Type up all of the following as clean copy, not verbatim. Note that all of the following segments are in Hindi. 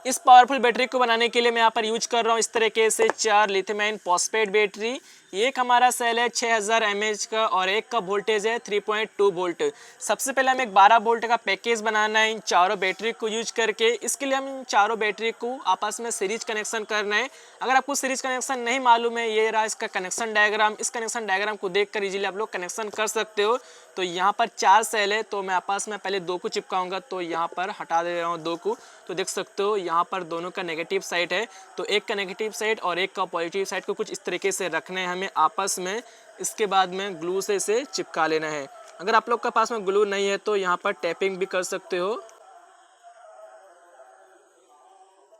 इस पावरफुल बैटरी को बनाने के लिए मैं यहाँ पर यूज कर रहा हूँ इस तरीके से 4 लिथियम आयन फॉस्फेट बैटरी। एक हमारा सेल है 6000 mAh का और एक का वोल्टेज है 3.2 वोल्ट। सबसे पहले हमें एक 12 वोल्ट का पैकेज बनाना है इन चारों बैटरी को यूज करके। इसके लिए हम इन चारों बैटरी को आपस में सीरीज कनेक्शन करना है। अगर आपको सीरीज कनेक्शन नहीं मालूम है, ये रहा इसका कनेक्शन डायग्राम। इस कनेक्शन डायग्राम को देखकर इजीली आप लोग कनेक्शन कर सकते हो। तो यहाँ पर 4 सेल है, तो मैं आपस में पहले 2 को चिपकाऊंगा। तो यहाँ पर हटा दे रहा हूँ 2 को। तो देख सकते हो यहाँ पर दोनों का नेगेटिव साइड है, तो एक का नेगेटिव साइड और एक का पॉजिटिव साइड को कुछ इस तरीके से रखना है हमें आपस में। इसके बाद में ग्लू से इसे चिपका लेना है। अगर आप लोग के पास में ग्लू नहीं है तो यहाँ पर टैपिंग भी कर सकते हो।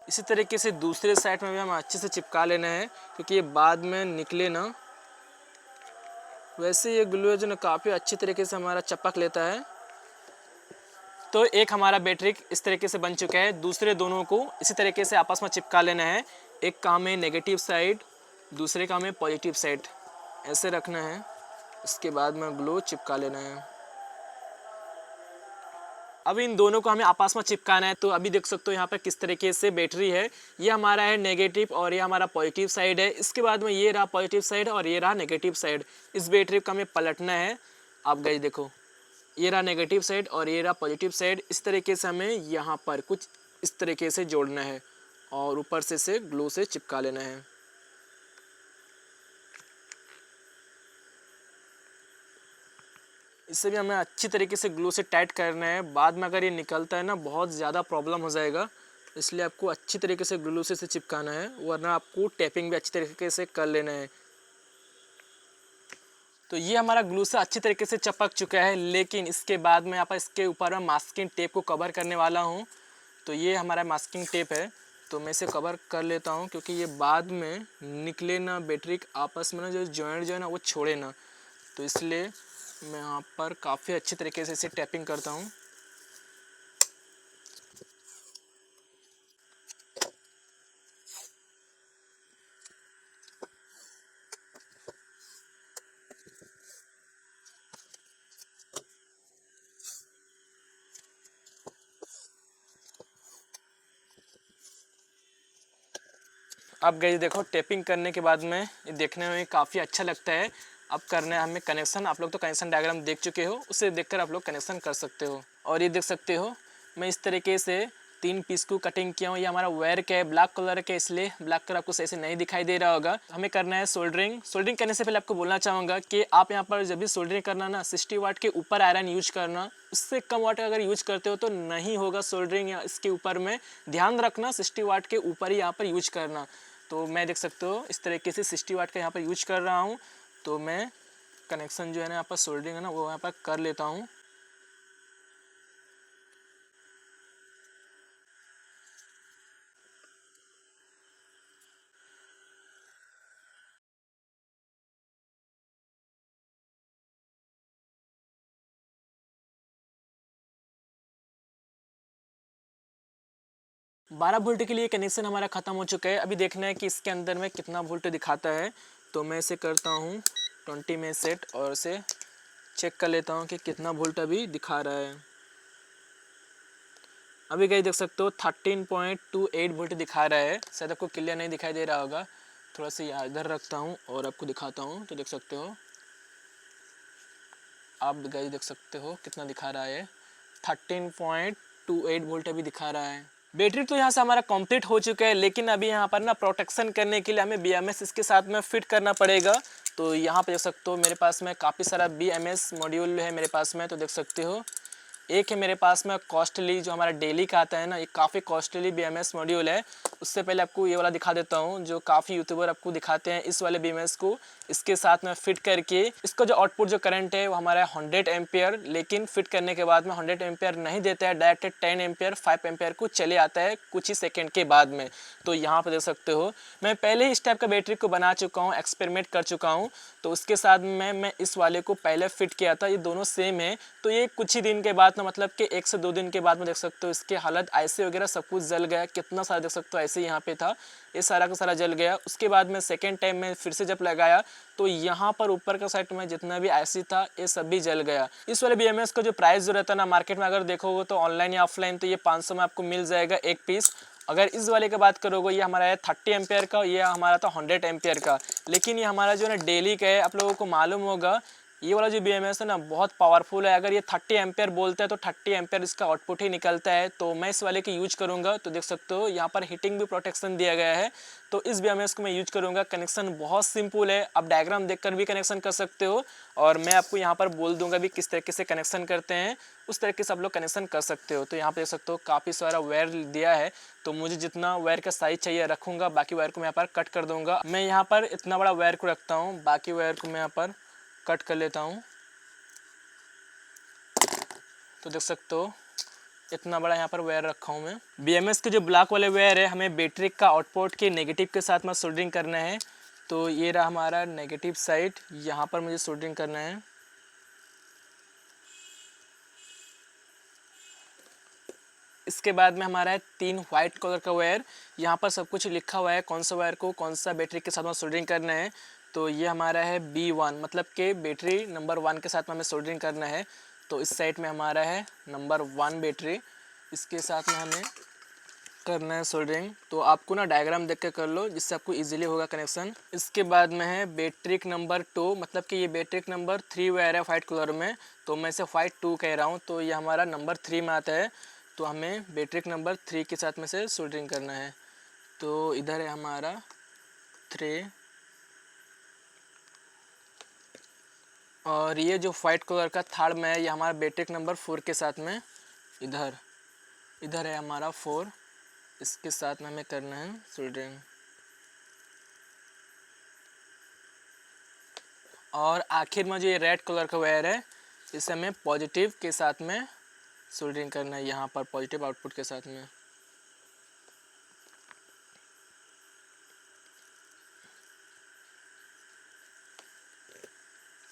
इसी तरीके से दूसरे साइड में भी हम अच्छे से चिपका लेना है, क्योंकि ये बाद में निकले ना। वैसे ये ग्लू है जो ना काफ़ी अच्छी तरीके से हमारा चिपक लेता है। तो एक हमारा बैटरी इस तरीके से बन चुका है। दूसरे दोनों को इसी तरीके से आपस में चिपका लेना है। एक का हमें नेगेटिव साइड, दूसरे का हमें पॉजिटिव साइड ऐसे रखना है। इसके बाद में ग्लू चिपका लेना है। अब इन दोनों को हमें आपस में चिपकाना है। तो अभी देख सकते हो यहाँ पर किस तरीके से बैटरी है। ये हमारा है नेगेटिव और ये हमारा पॉजिटिव साइड है। इसके बाद में ये रहा पॉजिटिव साइड और ये रहा नेगेटिव साइड। इस बैटरी को हमें पलटना है। आप गाइस देखो, ये रहा नेगेटिव साइड और ये रहा पॉजिटिव साइड। इस तरीके से हमें यहाँ पर कुछ इस तरीके से जोड़ना है और ऊपर से इसे ग्लू से चिपका लेना है। इसे भी हमें अच्छी तरीके से ग्लू से टाइट करना है। बाद में अगर ये निकलता है ना, बहुत ज़्यादा प्रॉब्लम हो जाएगा। इसलिए आपको अच्छी तरीके से ग्लू से इसे चिपकाना है, वरना आपको टैपिंग भी अच्छी तरीके से कर लेना है। तो ये हमारा ग्लू से अच्छी तरीके से चिपक चुका है, लेकिन इसके बाद में यहाँ पर इसके ऊपर मैं मास्किंग टेप को कवर करने वाला हूँ। तो ये हमारा मास्किंग टेप है, तो मैं इसे कवर कर लेता हूँ, क्योंकि ये बाद में निकले ना बैटरी आपस में ना, जो जॉइंट जो है ना वो छोड़े ना। तो इसलिए मैं यहाँ पर काफ़ी अच्छी तरीके से इसे टैपिंग करता हूँ। अब गाइस देखो, टैपिंग करने के बाद में ये देखने में काफ़ी अच्छा लगता है। अब करना है हमें कनेक्शन। आप लोग तो कनेक्शन डायग्राम देख चुके हो, उसे देखकर आप लोग कनेक्शन कर सकते हो। और ये देख सकते हो मैं इस तरीके से 3 पीस को कटिंग किया हूँ। ये हमारा वायर का है, ब्लैक कलर का, इसलिए ब्लैक कलर आपको सही से नहीं दिखाई दे रहा होगा। हमें करना है सोल्डरिंग। सोल्डरिंग करने से पहले आपको बोलना चाहूँगा कि आप यहाँ पर जब भी सोल्डरिंग करना ना, 60 वाट के ऊपर आयरन यूज करना। उससे कम वाट अगर यूज करते हो तो नहीं होगा सोल्डरिंग। या इसके ऊपर में ध्यान रखना, 60 वाट के ऊपर ही यहाँ पर यूज करना। तो मैं देख सकते हो इस तरीके से 60 वाट का यहाँ पर यूज कर रहा हूँ। तो मैं कनेक्शन जो है ना यहाँ पर सोल्डरिंग है ना, वो यहाँ पर कर लेता हूँ। बारह वोल्ट के लिए कनेक्शन हमारा ख़त्म हो चुका है। अभी देखना है कि इसके अंदर में कितना वोल्ट दिखाता है। तो मैं इसे करता हूँ 20 में सेट और इसे चेक कर लेता हूँ कि कितना वोल्ट अभी दिखा रहा है। अभी गाइस देख सकते हो 13.28 वोल्ट दिखा रहा है। शायद आपको क्लियर नहीं दिखाई दे रहा होगा। थोड़ा सा यहाँ इधर रखता हूँ और आपको दिखाता हूँ। तो देख सकते हो आप गाइस, देख सकते हो कितना दिखा रहा है। 13.28 वोल्ट अभी दिखा रहा है। बैटरी तो यहाँ से हमारा कंप्लीट हो चुका है, लेकिन अभी यहाँ पर ना प्रोटेक्शन करने के लिए हमें BMS इसके साथ में फिट करना पड़ेगा। तो यहाँ पे देख सकते हो मेरे पास में काफ़ी सारा BMS मॉड्यूल है मेरे पास में। तो देख सकते हो एक है मेरे पास में कॉस्टली, जो हमारा डेली का आता है ना, ये काफ़ी कॉस्टली BMS मॉड्यूल है। उससे पहले आपको ये वाला दिखा देता हूँ, जो काफ़ी यूट्यूबर आपको दिखाते हैं। इस वाले BMS को इसके साथ में फिट करके, इसका जो आउटपुट जो करंट है वो हमारा 100 एम्पियर, लेकिन फिट करने के बाद में 100 एम्पियर नहीं देता है, डायरेक्ट 10 एम्पियर 5 एम्पियर को चले आता है कुछ ही सेकेंड के बाद में। तो यहाँ पर देख सकते हो मैं पहले ही इस टाइप का बैटरी को बना चुका हूँ, एक्सपेरिमेंट कर चुका हूँ। तो उसके साथ में मैं इस वाले को पहले फिट किया था। ये दोनों सेम है। तो ये कुछ ही दिन के बाद में, मतलब कि 1 से 2 दिन के बाद में देख सकते हो इसकी हालत ऐसे वगैरह सब कुछ जल गया। कितना सारा देख सकते हो ऐसे यहाँ पे था, ये सारा का सारा जल गया। उसके बाद में सेकेंड टाइम में फिर से जब लगाया तो यहाँ पर ऊपर का साइड में जितना भी ऐसी था ये सब भी जल गया। इस वाले BMS का जो प्राइस जो रहता है ना, मार्केट में अगर देखोगे तो ऑनलाइन या ऑफलाइन, तो ये 500 में आपको मिल जाएगा एक पीस। अगर इस वाले की बात करोगे ये हमारा है 30 एम्पेयर का, ये हमारा था 100 एम्पेयर का। लेकिन ये हमारा जो है ना डेली का है, आप लोगों को मालूम होगा ये वाला जो BMS है ना बहुत पावरफुल है। अगर ये 30 एम्पेयर बोलता है तो 30 एम्पेयर इसका आउटपुट ही निकलता है। तो मैं इस वाले की यूज करूँगा। तो देख सकते हो यहाँ पर हीटिंग भी प्रोटेक्शन दिया गया है, तो इस BMS को मैं यूज करूँगा। कनेक्शन बहुत सिंपल है, आप डायग्राम देखकर भी कनेक्शन कर सकते हो और मैं आपको यहाँ पर बोल दूँगा भी किस तरीके से कनेक्शन करते हैं, उस तरीके से आप लोग कनेक्शन कर सकते हो। तो यहाँ पर देख सकते हो काफ़ी सारा वायर दिया है, तो मुझे जितना वायर का साइज चाहिए रखूँगा, बाकी वायर को मैं यहाँ पर कट कर दूँगा। मैं यहाँ पर इतना बड़ा वायर को रखता हूँ, बाकी वायर को मैं यहाँ पर कट कर लेता हूँ। तो देख सकते हो इतना बड़ा यहाँ पर वायर रखा हूँ मैं। BMS के जो ब्लैक वाले वायर है हमें बैटरी का आउटपुट के नेगेटिव के साथ में सोल्डरिंग करना है। तो ये रहा हमारा नेगेटिव साइड, यहाँ पर मुझे सोल्डरिंग करना है। इसके बाद में हमारा है 3 वाइट कलर का वायर, यहाँ पर सब कुछ लिखा हुआ है कौन सा वायर को कौन सा बैटरी के साथ में सोल्डरिंग करना है। तो ये हमारा है B1, मतलब कि बैटरी नंबर 1 के साथ में हमें सोल्डरिंग करना है। तो इस साइड में हमारा है नंबर 1 बैटरी, इसके साथ में हमें करना है सोल्डरिंग। तो आपको ना डायग्राम देख के कर लो जिससे आपको इजीली होगा कनेक्शन। इसके बाद में है बैटरी नंबर 2, मतलब कि ये बैटरी नंबर 3 वायर है वाइट कलर में, तो मैं इसे वाइट 2 कह रहा हूँ। तो ये हमारा नंबर 3 में आता है, तो हमें बैटरी नंबर 3 के साथ में से सोल्डरिंग करना है। तो इधर है हमारा 3 और ये जो वाइट कलर का थर्ड में है ये हमारा बैटरी नंबर 4 के साथ में इधर है हमारा 4, इसके साथ में हमें करना है सोल्डरिंग। और आखिर में जो ये रेड कलर का वायर है इसे हमें पॉजिटिव के साथ में सोल्डरिंग करना है, यहाँ पर पॉजिटिव आउटपुट के साथ में।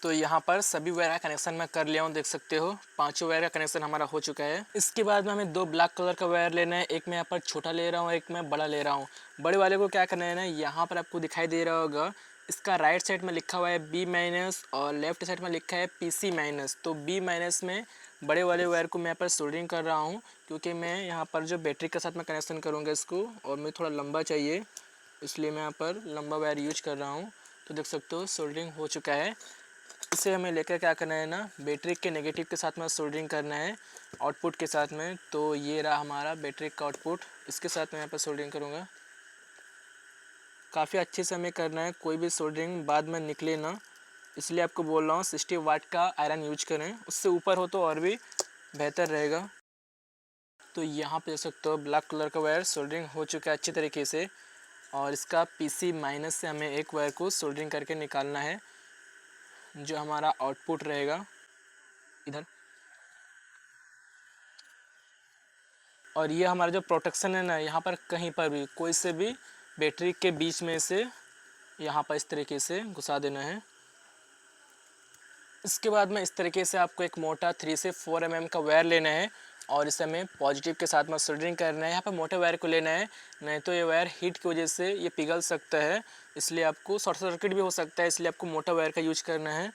तो यहाँ पर सभी वायर का कनेक्शन मैं कर लिया हूँ, देख सकते हो 5 वायर का कनेक्शन हमारा हो चुका है। इसके बाद में हमें 2 ब्लैक कलर का वायर लेना है, एक मैं यहाँ पर छोटा ले रहा हूँ, एक मैं बड़ा ले रहा हूँ। बड़े वाले को क्या करना है ना, यहाँ पर आपको दिखाई दे रहा होगा इसका राइट साइड में लिखा हुआ है B- और लेफ्ट साइड में लिखा है PC-। तो B- में बड़े वाले वायर को मैं यहाँ पर सोल्डरिंग कर रहा हूँ, क्योंकि मैं यहाँ पर जो बैटरी के साथ में कनेक्शन करूँगा इसको, और मुझे थोड़ा लंबा चाहिए इसलिए मैं यहाँ पर लंबा वायर यूज कर रहा हूँ। तो देख सकते हो सोल्डरिंग हो चुका है। इसे हमें लेकर क्या करना है ना, बैटरी के नेगेटिव के साथ में सोल्डरिंग करना है आउटपुट के साथ में। तो ये रहा हमारा बैटरी का आउटपुट, इसके साथ में यहाँ पर सोल्डरिंग करूँगा। काफ़ी अच्छे से हमें करना है, कोई भी सोल्डरिंग बाद में निकले ना, इसलिए आपको बोल रहा हूँ 60 वाट का आयरन यूज करें, उससे ऊपर हो तो और भी बेहतर रहेगा। तो यहाँ पे देख सकते हो ब्लैक कलर का वायर सोल्डरिंग हो चुका है अच्छी तरीके से, और इसका PC- से हमें एक वायर को सोल्डरिंग करके निकालना है, जो हमारा आउटपुट रहेगा इधर। और ये हमारा जो प्रोटेक्शन है ना, यहाँ पर कहीं पर भी कोई से भी बैटरी के बीच में से यहाँ पर इस तरीके से घुसा देना है। इसके बाद में इस तरीके से आपको एक मोटा 3 से 4 mm का वायर लेना है और इसे हमें पॉजिटिव के साथ में सोल्डरिंग करना है। यहाँ पर मोटे वायर को लेना है, नहीं तो ये वायर हीट की वजह से ये पिघल सकता है, इसलिए आपको शॉर्ट सर्किट भी हो सकता है, इसलिए आपको मोटा वायर का यूज करना है।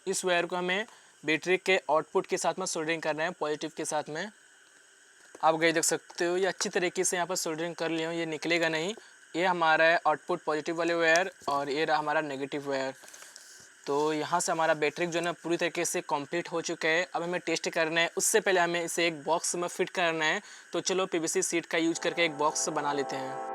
इस वायर को हमें बैटरी के आउटपुट के साथ में सोल्डरिंग करना है पॉजिटिव के साथ में। आप गए देख सकते हो ये अच्छी तरीके से यहाँ पर सोल्डरिंग कर लिया हूँ, ये निकलेगा नहीं। ये हमारा है आउटपुट पॉजिटिव वाले वायर और ये रहा हमारा नेगेटिव वायर। तो यहाँ से हमारा बैटरी जो है ना पूरी तरीके से कंप्लीट हो चुका है। अब हमें टेस्ट करना है, उससे पहले हमें इसे एक बॉक्स में फिट करना है। तो चलो PVC शीट का यूज करके एक बॉक्स बना लेते हैं।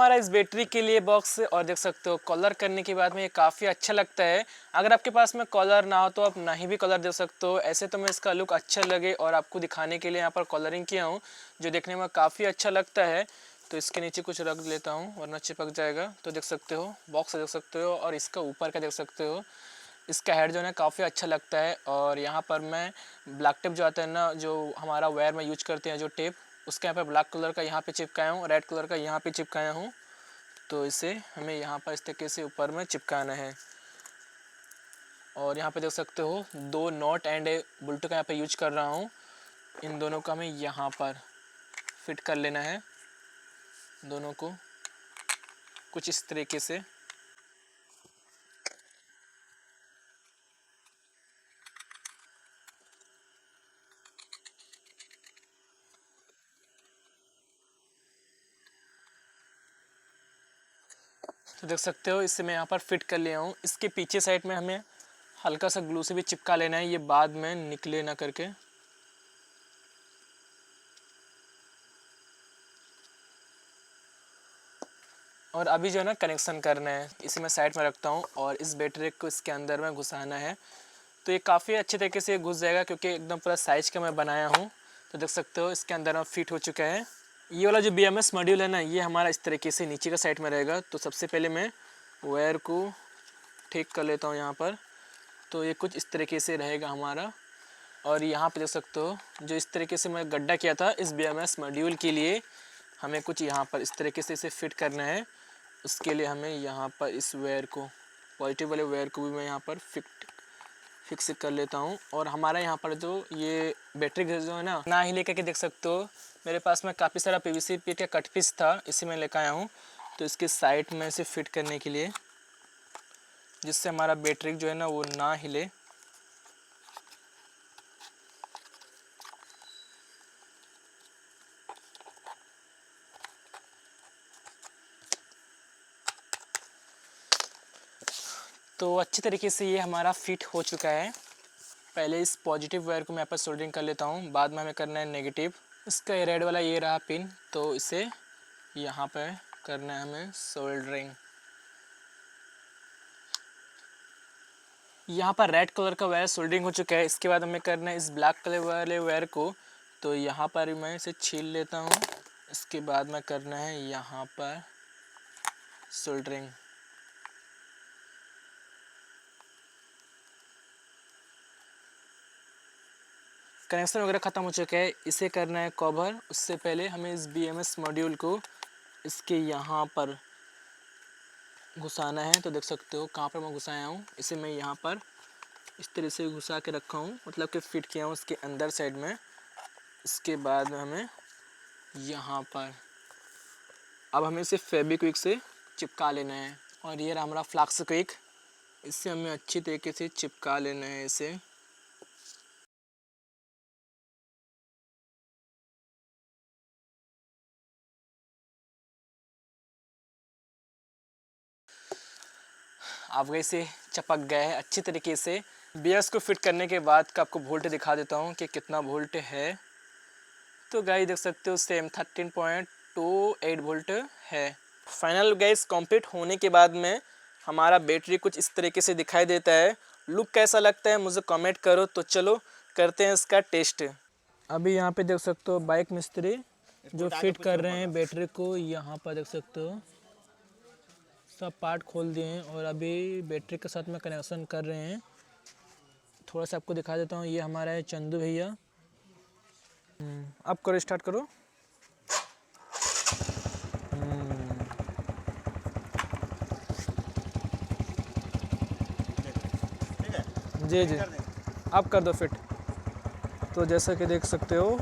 हमारा इस बैटरी के लिए बॉक्स। और देख सकते हो कलर करने के बाद में ये काफ़ी अच्छा लगता है। अगर आपके पास में कलर ना हो तो आप नहीं भी कलर दे सकते हो। ऐसे तो मैं इसका लुक अच्छा लगे और आपको दिखाने के लिए यहाँ पर कलरिंग किया हूँ, जो देखने में काफ़ी अच्छा लगता है। तो इसके नीचे कुछ रख लेता हूँ वरना चिपक जाएगा। तो देख सकते हो बॉक्स देख सकते हो, और इसका ऊपर का देख सकते हो, इसका हेड जो है काफ़ी अच्छा लगता है। और यहाँ पर मैं ब्लैक टेप जो आता है ना, जो हमारा वायर में यूज करते हैं जो टेप, उसके यहाँ पर ब्लैक कलर का यहाँ पे चिपकाया हूँ, रेड कलर का यहाँ पे चिपकाया हूँ। तो इसे हमें यहाँ पर इस तरीके से ऊपर में चिपकाना है। और यहाँ पे देख सकते हो 2 नॉट एंड बुल्टो का यहाँ पे यूज कर रहा हूँ। इन दोनों का हमें यहाँ पर फिट कर लेना है, दोनों को कुछ इस तरीके से। तो देख सकते हो इसे मैं यहाँ पर फिट कर लिया हूँ। इसके पीछे साइड में हमें हल्का सा ग्लू से भी चिपका लेना है, ये बाद में निकले ना करके। और अभी जो है ना कनेक्शन करना है, इसे मैं साइड में रखता हूँ और इस बैटरी को इसके अंदर में घुसाना है। तो ये काफ़ी अच्छे तरीके से घुस जाएगा क्योंकि एकदम पूरा साइज का मैं बनाया हूँ। तो देख सकते हो इसके अंदर में फिट हो चुका है। ये वाला जो BMS मॉड्यूल है ना, ये हमारा इस तरीके से नीचे का साइड में रहेगा। तो सबसे पहले मैं वायर को ठीक कर लेता हूँ यहाँ पर। तो ये कुछ इस तरीके से रहेगा हमारा। और यहाँ पे देख सकते हो जो इस तरीके से मैं गड्ढा किया था इस BMS मॉड्यूल के लिए, हमें कुछ यहाँ पर इस तरीके से इसे फिट करना है। उसके लिए हमें यहाँ पर इस वायर को, पॉजिटिव वाले वायर को भी मैं यहाँ पर फिक्स कर लेता हूँ। और हमारा यहाँ पर जो ये बैटरी जो है ना ही लेकर के देख सकते हो, मेरे पास में काफ़ी सारा PVC पीट का कट पीस था, इसे मैं लेकर आया हूँ। तो इसके साइड में इसे फिट करने के लिए, जिससे हमारा बैटरी जो है ना वो ना हिले। तो अच्छी तरीके से ये हमारा फिट हो चुका है। पहले इस पॉजिटिव वायर को मैं यहाँ पर सोल्डरिंग कर लेता हूँ, बाद में हमें करना है नेगेटिव। इसका रेड वाला ये रहा पिन, तो इसे यहाँ पे करना है हमें सोल्डरिंग। यहाँ पर रेड कलर का वायर सोल्डरिंग हो चुका है। इसके बाद हमें करना है इस ब्लैक कलर वाले वायर को। तो यहाँ पर मैं इसे छील लेता हूँ। इसके बाद में करना है यहाँ पर सोल्डरिंग। कनेक्शन वगैरह ख़त्म हो चुका है, इसे करना है कवर। उससे पहले हमें इस BMS मॉड्यूल को इसके यहाँ पर घुसाना है। तो देख सकते हो कहाँ पर मैं घुसाया हूँ। इसे मैं यहाँ पर इस तरह से घुसा के रखा हूँ, मतलब कि फिट किया हूँ इसके अंदर साइड में। इसके बाद हमें यहाँ पर अब हमें इसे फेविक्विक से चिपका लेना है। और ये रहा हमारा फ्लैक्स क्विक, इससे हमें अच्छी तरीके से चिपका लेना है इसे। आप वैसे चिपक गए हैं अच्छी तरीके से। BS को फिट करने के बाद का आपको वोल्ट दिखा देता हूँ कि कितना वोल्ट है। तो गाइस देख सकते हो सेम 13.28 वोल्ट है। फाइनल गाइस कंप्लीट होने के बाद में हमारा बैटरी कुछ इस तरीके से दिखाई देता है। लुक कैसा लगता है मुझे कमेंट करो। तो चलो करते हैं इसका टेस्ट। अभी यहाँ पे देख सकते हो बाइक मिस्त्री जो फिट कर रहे हैं बैटरी को। यहाँ पर देख सकते हो सब पार्ट खोल दिए हैं और अभी बैटरी के साथ में कनेक्शन कर रहे हैं। थोड़ा सा आपको दिखा देता हूँ। ये हमारा है चंदू भैया। अब करो, स्टार्ट करो। जी जी, आप कर दो फिट। तो जैसा कि देख सकते हो